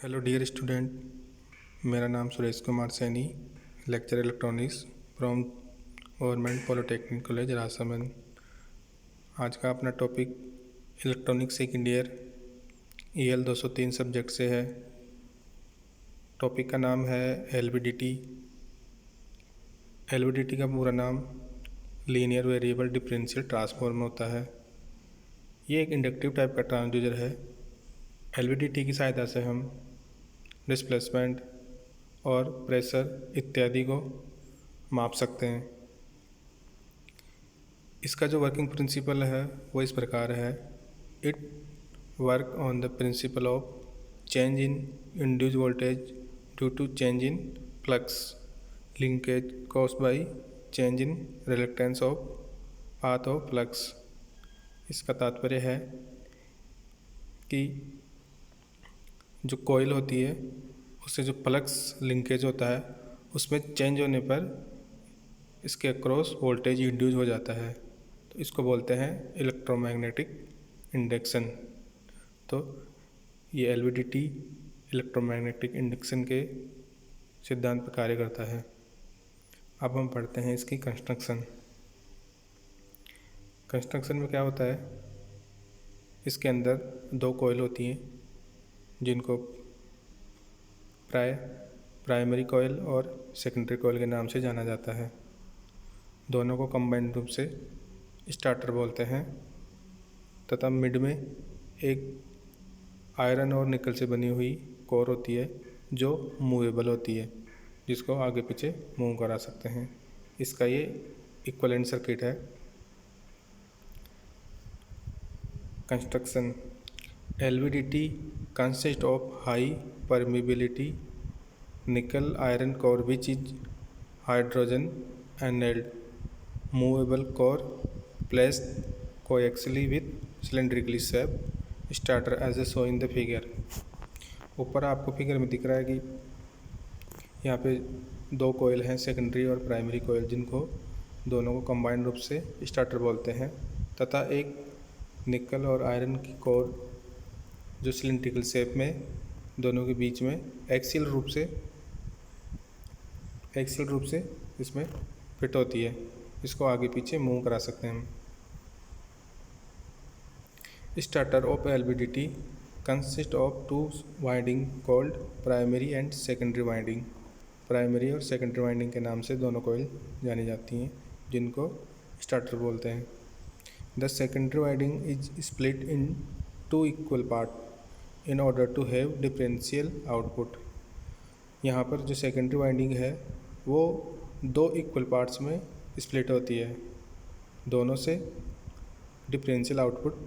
Hello dear student, मेरा नाम Suresh Kumar Saini, lecture electronics from government polytechnic college Rajsamand. आज का अपना topic electronics second year EL 203 subject से है। टॉपिक का नाम है LVDT। LVDT का पूरा नाम लीनियर वेरिएबल डिफरेंशियल ट्रांसफॉर्म होता है। ये एक इंडक्टिव टाइप का ट्रांसड्यूसर है। LVDT की सहायता से हम डिस्प्लेसमेंट और प्रेशर इत्यादि को माप सकते हैं। इसका जो वर्किंग प्रिंसिपल है वो इस प्रकार है। It work on the principle of change in induced voltage due to change in flux linkage caused by change in reluctance of path of flux. इसका तात्पर्य है कि जो कॉइल होती है उससे जो फ्लक्स लिंकेज होता है उसमें चेंज होने पर इसके अक्रॉस वोल्टेज इंड्यूस हो जाता है, तो इसको बोलते हैं इलेक्ट्रोमैग्नेटिक इंडक्शन। तो ये LVDT इलेक्ट्रोमैग्नेटिक इंडक्शन के सिद्धांत पर कार्य करता है। अब हम पढ़ते हैं इसकी कंस्ट्रक्शन। कंस्ट्रक्शन में क्या होता है, इसके अंदर दो कॉइल होती हैं जिनको प्राइमरी कॉइल और सेकेंडरी कॉइल के नाम से जाना जाता है। दोनों को कंबाइंड रूप से स्टार्टर बोलते हैं तथा मिड में एक आयरन और निकल से बनी हुई कोर होती है जो मूवेबल होती है, जिसको आगे पीछे मूव करा सकते हैं। इसका ये इक्विवेलेंट सर्किट है। Construction LVDT consists of high permeability nickel iron core which is hydrogen annealed movable core placed coaxially with cylindrically shaped starter as shown in the figure। ऊपर आपको फिगर में दिख रहा है कि यहाँ पे दो कोयल हैं, सेकेंडरी और प्राइमरी कोयल, जिनको दोनों को कंबाइंड रूप से स्टार्टर बोलते हैं, तथा एक निकल और आयरन की कोर जो सिलिंड्रिकल शेप में दोनों के बीच में एक्सियल रूप से इसमें फिट होती है। इसको आगे पीछे मूव करा सकते हैं हम। Starter of LVDT consist of two winding called primary and secondary winding. Primary और सेकेंडरी वाइंडिंग के नाम से दोनों कॉइल जानी जाती हैं, जिनको स्टार्टर बोलते हैं। The secondary winding is split in two equal part in order to have differential output. यहाँ पर जो सेकेंडरी वाइंडिंग है वो दो इक्वल पार्ट्स में स्प्लिट होती है, दोनों से डिफरेंशियल आउटपुट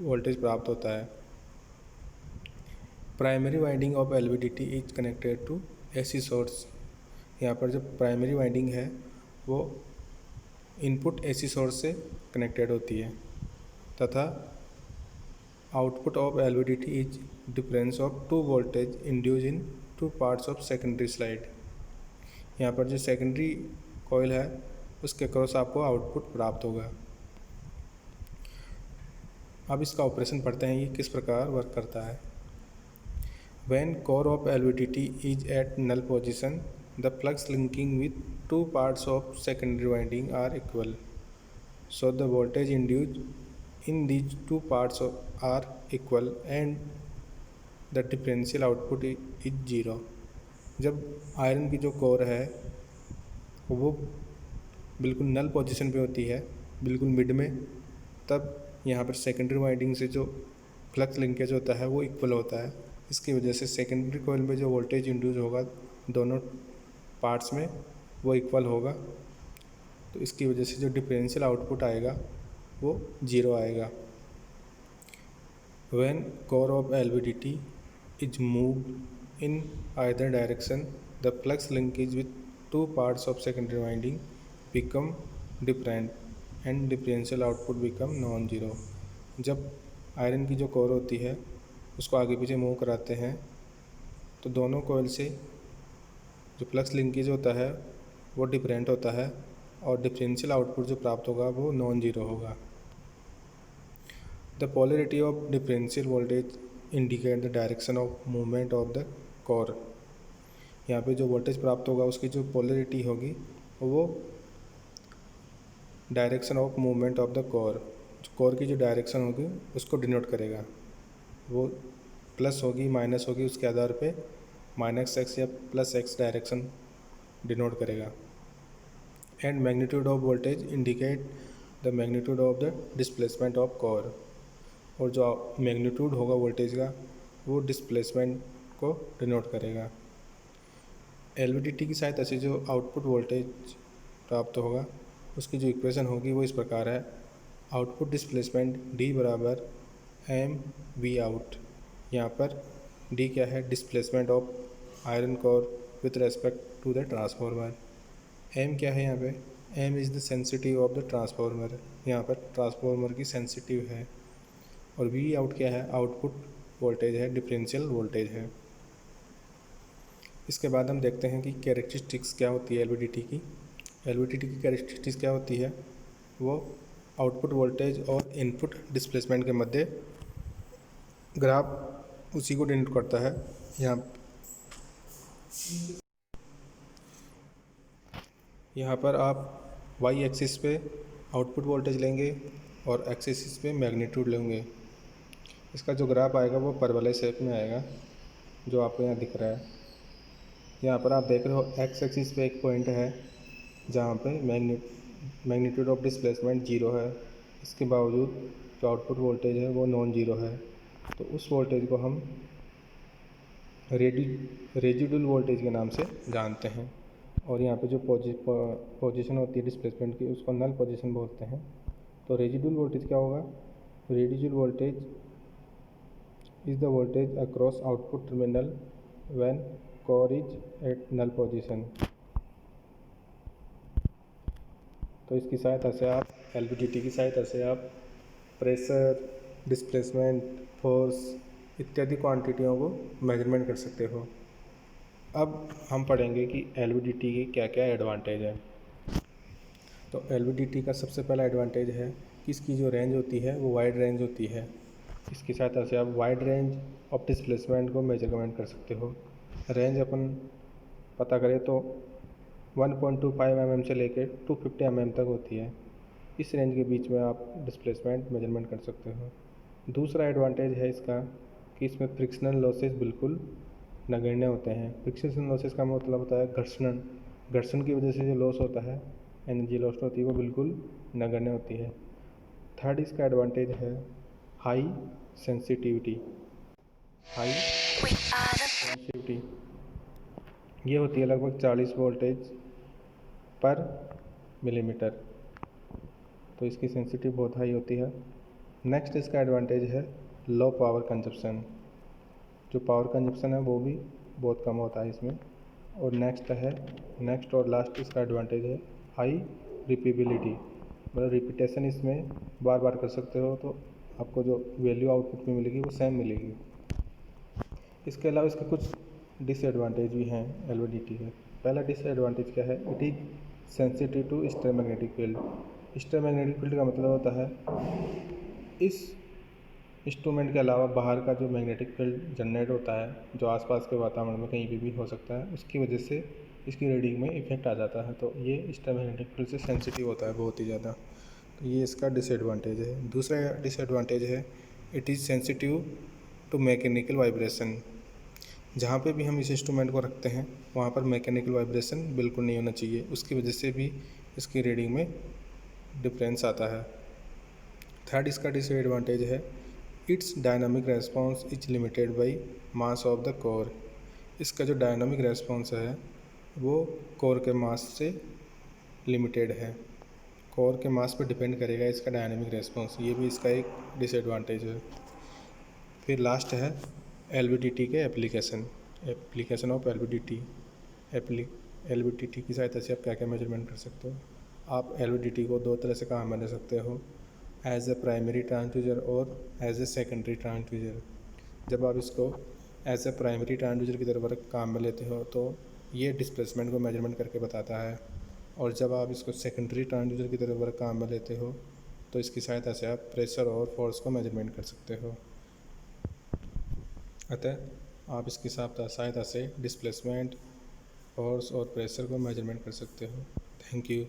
वोल्टेज प्राप्त होता है। Primary winding of LVDT is connected to AC source. यहाँ पर जो प्राइमरी वाइंडिंग है वो इनपुट AC सोर्स से कनेक्टेड होती है, तथा output of LVDT is difference of two voltage induce in two parts of secondary slide. यहाँ पर जो सेकेंडरी कॉइल है उसके क्रॉस आपको आउटपुट प्राप्त होगा। अब इसका ऑपरेशन पढ़ते हैं, ये किस प्रकार वर्क करता है। When core of LVDT is at null position, the flux linking with two parts of secondary winding are equal, so the voltage induced in these two parts are equal and the differential output is 0। जब iron की जो core है वो बिल्कुल नल position पे होती है, बिल्कुल मिड में, तब यहाँ पर सेकेंडरी वाइंडिंग से जो फ्लक्स लिंकेज होता है वो इक्वल होता है। इसकी वजह से सेकेंडरी कॉइल में जो वोल्टेज इंड्यूस होगा दोनों पार्ट्स में वो इक्वल होगा, तो इसकी वजह से जो डिफरेंशियल आउटपुट आएगा वो 0 आएगा। When core of LVDT is moved in either direction, the flux linkage with two parts of secondary winding become different and differential output become non-zero। जब आयरन की जो कोर होती है उसको आगे पीछे मूव कराते हैं तो दोनों कॉइल से जो फ्लक्स लिंकेज होता है वो डिफरेंट होता है और डिफरेंशियल आउटपुट जो प्राप्त होगा वो नॉन जीरो होगा। The polarity of differential voltage indicate the direction of movement of the core. यहाँ पे जो वोल्टेज प्राप्त होगा उसकी जो पोलरिटी होगी वो direction of movement of the core की जो डायरेक्शन होगी उसको डिनोट करेगा। वो प्लस होगी माइनस होगी उसके आधार पे -x या +x डायरेक्शन डिनोट करेगा। And magnitude of voltage indicate the magnitude of the displacement of core. और जो मैग्नीट्यूड होगा वोल्टेज का वो डिस्प्लेसमेंट को डिनोट करेगा। LVDT की सहायता से जो आउटपुट वोल्टेज प्राप्त होगा उसकी जो इक्वेशन होगी वो इस प्रकार है। आउटपुट डिस्प्लेसमेंट D बराबर mV आउट। यहाँ पर D क्या है, displacement of iron core with respect to the transformer. M क्या है यहाँ पे, M is the sensitive of the transformer. यहाँ पर ट्रांसफॉर्मर की सेंसिटिव है। और V आउट क्या है, आउटपुट वोल्टेज है, डिफरेंशियल वोल्टेज है। इसके बाद हम देखते हैं कि कैरेक्टरिस्टिक्स क्या होती है LVDT की। LVDT की कैरेक्टरिस्टिक्स क्या होती है, वो आउटपुट वोल्टेज और इनपुट डिस्प्लेसमेंट के मध्य ग्राफ उसी को डिनोट करता है। यहाँ पर आप y एक्सिस पे आउटपुट वोल्टेज लेंगे और x एक्सिस पे मैग्नीट्यूड लेंगे। इसका जो ग्राफ आएगा वो परवलय शेप में आएगा जो आपको यहाँ दिख रहा है। यहाँ पर आप देख रहे हो x एक्सिस पे एक पॉइंट है जहाँ पे मैग्नीट्यूड ऑफ डिस्प्लेसमेंट 0 है। इसके बावजूद जो आउटपुट वोल्टेज है वो नॉन जीरो है। तो उस वोल्टेज को हम रेजिडुअल वोल्टेज के नाम से जानते हैं। और यहाँ पे जो पोजीशन होती है डिस्प्लेसमेंट की उसको नल पोजीशन बोलते हैं। तो रेजिडुअल वोल्टेज क्या होगा, residual voltage is the voltage across output terminal when core is at null position. तो इसकी सहायता से आप LVDT की सहायता से आप प्रेशर, डिस्प्लेसमेंट, फोर्स इत्यादि क्वांटिटियों को मेजरमेंट कर सकते हो। अब हम पढ़ेंगे कि LVDT के क्या क्या एडवांटेज है। तो LVDT का सबसे पहला एडवांटेज है कि इसकी जो रेंज होती है वो वाइड रेंज होती है। इसकी सहायता से आप वाइड रेंज ऑफ डिस्प्लेसमेंट को मेजरमेंट कर सकते हो। रेंज अपन पता करें तो 1.25 mm से लेकर 250 mm तक होती है। इस रेंज के बीच में आप डिस्प्लेसमेंट मेजरमेंट कर सकते हो। दूसरा एडवांटेज है इसका कि इसमें फ्रिक्शनल लॉसेस बिल्कुल नगण्य होते हैं। फ्रिक्शनल लॉसेस का मतलब होता है घर्षण की वजह से जो लॉस होता है, एनर्जी लॉस होती है, वो बिल्कुल नगण्य होती है। थर्ड इसका एडवांटेज है हाई सेंसिटिविटी। ये होती है लगभग 40 वोल्टेज पर मिलीमीटर। तो इसकी सेंसिटिव बहुत हाई होती है। नेक्स्ट इसका एडवांटेज है लो पावर कंजप्शन। जो पावर कंजप्शन है वो भी बहुत कम होता है इसमें। और नेक्स्ट और लास्ट इसका एडवांटेज है हाई रिपीबिलिटी। मतलब रिपीटेशन इसमें बार बार कर सकते हो तो आपको जो वैल्यू आउटपुट में मिलेगी वो सेम मिलेगी। इसके अलावा इसके कुछ डिसएडवांटेज भी हैं LVDT के। पहला डिसएडवांटेज क्या है, it is sensitive to electromagnetic field. Electromagnetic field का मतलब होता है इस इंस्ट्रूमेंट के अलावा बाहर का जो मैग्नेटिक फील्ड जनरेट होता है, जो आसपास के वातावरण में कहीं भी हो सकता है, उसकी वजह से इसकी रीडिंग में इफेक्ट आ जाता है। तो ये इलेक्ट्रोमैग्नेटिक फील्ड से सेंसिटिव होता है बहुत ही ज़्यादा। तो ये इसका डिसएडवांटेज है। दूसरा डिसएडवांटेज है it is sensitive to mechanical vibration. जहाँ पे भी हम इस इंस्ट्रूमेंट को रखते हैं वहाँ पर मैकेनिकल वाइब्रेशन बिल्कुल नहीं होना चाहिए। उसकी वजह से भी इसकी रीडिंग में डिफरेंस आता है। थर्ड इसका डिसएडवांटेज है it's dynamic response is limited by mass of the core. इसका जो डायनामिक रेस्पॉन्स है वो कोर के मास से लिमिटेड है। कोर के मास पर डिपेंड करेगा इसका डायनामिक रेस्पॉन्स। ये भी इसका एक डिसएडवांटेज है। फिर लास्ट है LVDT के एप्लीकेशन ऑफ LVDT की सहायता से आप क्या क्या मेजरमेंट कर सकते हो। आप LVDT को दो तरह से काम में ले सकते हो, एज ए प्राइमरी ट्रांसड्यूसर और एज ए सेकेंडरी ट्रांसड्यूसर। जब आप इसको एज ए प्राइमरी ट्रांसड्यूसर की तरफ काम में लेते हो तो ये डिस्प्लेसमेंट को मेजरमेंट करके बताता है। और जब आप इसको सेकेंडरी ट्रांसड्यूसर की तरफ काम में लेते हो तो इसकी सहायता से आप प्रेशर और फोर्स को मेजरमेंट कर सकते हो। अतः आप इसकी सहायता से डिस्प्लेसमेंट, फोर्स और प्रेशर को मेजरमेंट कर सकते हो। Thank you.